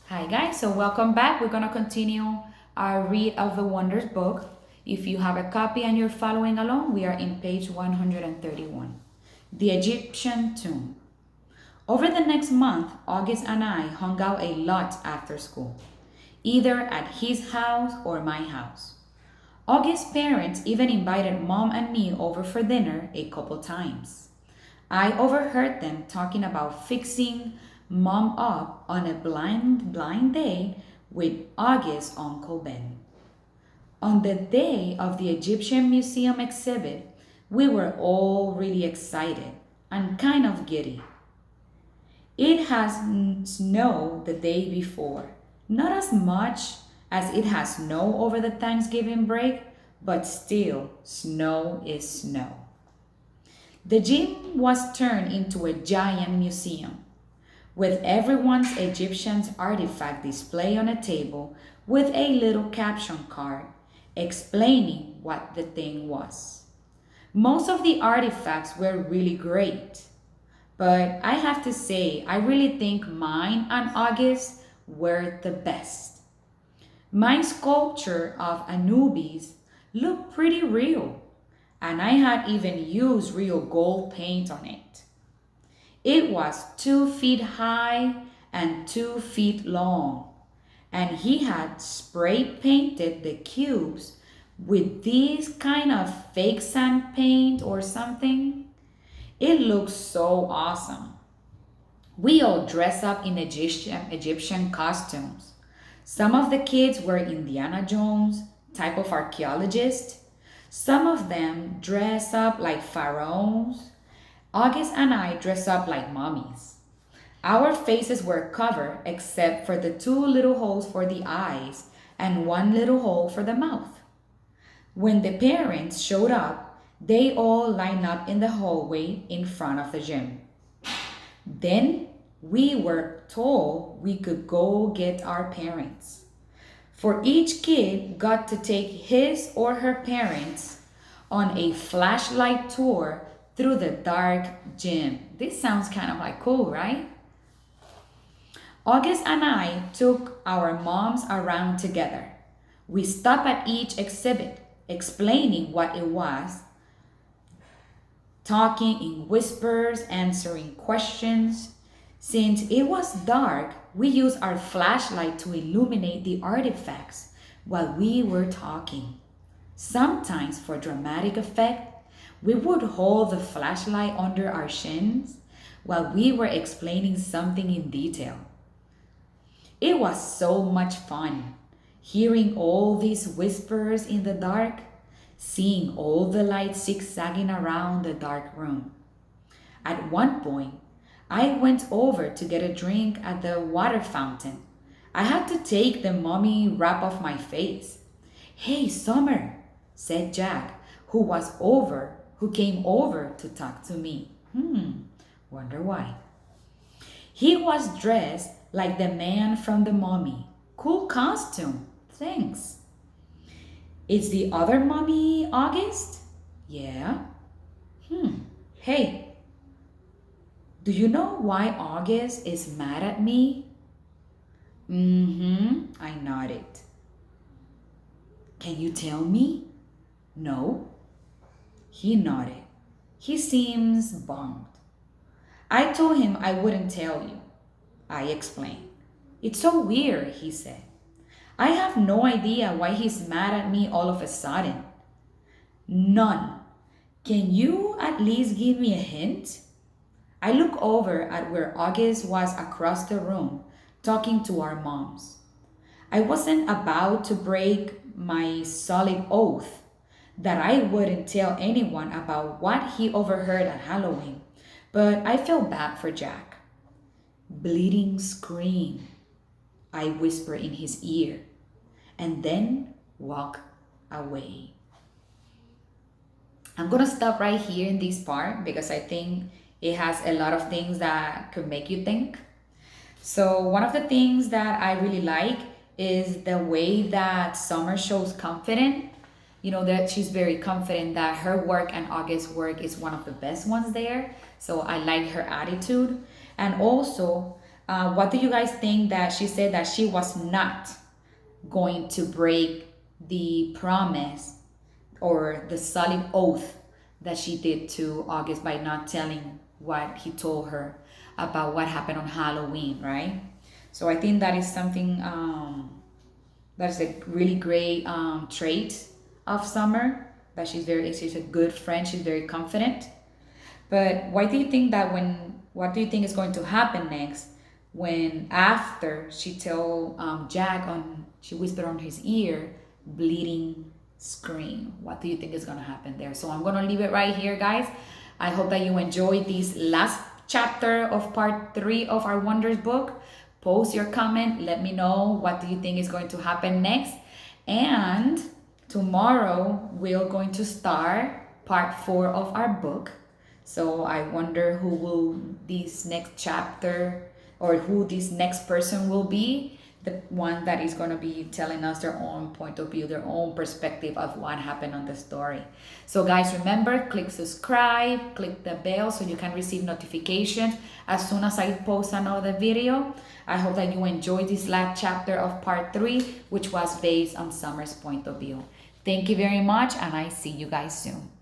Hi guys, so welcome back. We're gonna continue our Read of the Wonders book. If you have a copy and you're following along, we are in page 131. The Egyptian Tomb. Over the next month, August and I hung out a lot after school, either at his house or my house. August's parents even invited mom and me over for dinner a couple times. I overheard them talking about fixing mom up on a blind date with August's Uncle Ben. On the day of the Egyptian Museum exhibit, we were all really excited and kind of giddy. It has snowed the day before, not as much as it has snowed over the Thanksgiving break, but still, snow is snow. The gym was turned into a giant museum with everyone's Egyptian artifact display on a table with a little caption card explaining what the thing was. Most of the artifacts were really great, but I have to say, I really think mine and August were the best. My sculpture of Anubis looked pretty real, and I had even used real gold paint on it. It was 2 feet high and 2 feet long, and he had spray painted the cubes with this kind of fake sand paint or something. It looks so awesome. We all dress up in Egyptian costumes. Some of the kids were Indiana Jones, type of archaeologist. Some of them dress up like pharaohs. August and I dress up like mummies. Our faces were covered except for the two little holes for the eyes and one little hole for the mouth. When the parents showed up, they all lined up in the hallway in front of the gym. Then we were told we could go get our parents. For each kid got to take his or her parents on a flashlight tour through the dark gym. This sounds kind of like cool, right? August and I took our moms around together. We stopped at each exhibit, explaining what it was, talking in whispers, answering questions. Since it was dark, we used our flashlight to illuminate the artifacts while we were talking. Sometimes, for dramatic effect, we would hold the flashlight under our shins while we were explaining something in detail. It was so much fun, hearing all these whispers in the dark, seeing all the lights zigzagging around the dark room. At one point, I went over to get a drink at the water fountain. I had to take the mummy wrap off my face. "Hey, Summer," said Jack, who came over to talk to me. Wonder why. He was dressed like the man from the mummy. Cool costume. Thanks. Is the other mummy August? Yeah. Hey, do you know why August is mad at me? I nodded. Can you tell me? No. He nodded. He seems bummed. I told him I wouldn't tell you. I explained. It's so weird, he said. I have no idea why he's mad at me all of a sudden. None. Can you at least give me a hint? I looked over at where August was across the room, talking to our moms. I wasn't about to break my solid oath that I wouldn't tell anyone about what he overheard at Halloween, but I felt bad for Jack. Bleeding scream, I whispered in his ear, and then walk away. I'm gonna stop right here in this part because I think it has a lot of things that could make you think. So one of the things that I really like is the way that Summer shows confident. You know, that she's very confident that her work and August's work is one of the best ones there. So I like her attitude. And also, What do you guys think that she said that she was not going to break the promise or the solid oath that she did to August by not telling what he told her about what happened on Halloween, right? So I think that is something that's a really great trait of Summer. That she's a good friend. She's very confident. But why do you think that what do you think is going to happen next when after she tell Jack she whispered on his ear, bleeding scream? What do you think is going to happen there? So I'm going to leave it right here, guys. I hope that you enjoyed this last chapter of part 3 of our Wonders book. Post your comment. Let me know what do you think is going to happen next. And tomorrow we're going to start part 4 of our book. So I wonder who will this next chapter or who this next person will be, the one that is going to be telling us their own point of view, their own perspective of what happened on the story. So guys, remember, click subscribe, click the bell so you can receive notifications as soon as I post another video. I hope that you enjoyed this last chapter of part 3, which was based on Summer's point of view. Thank you very much, and I see you guys soon.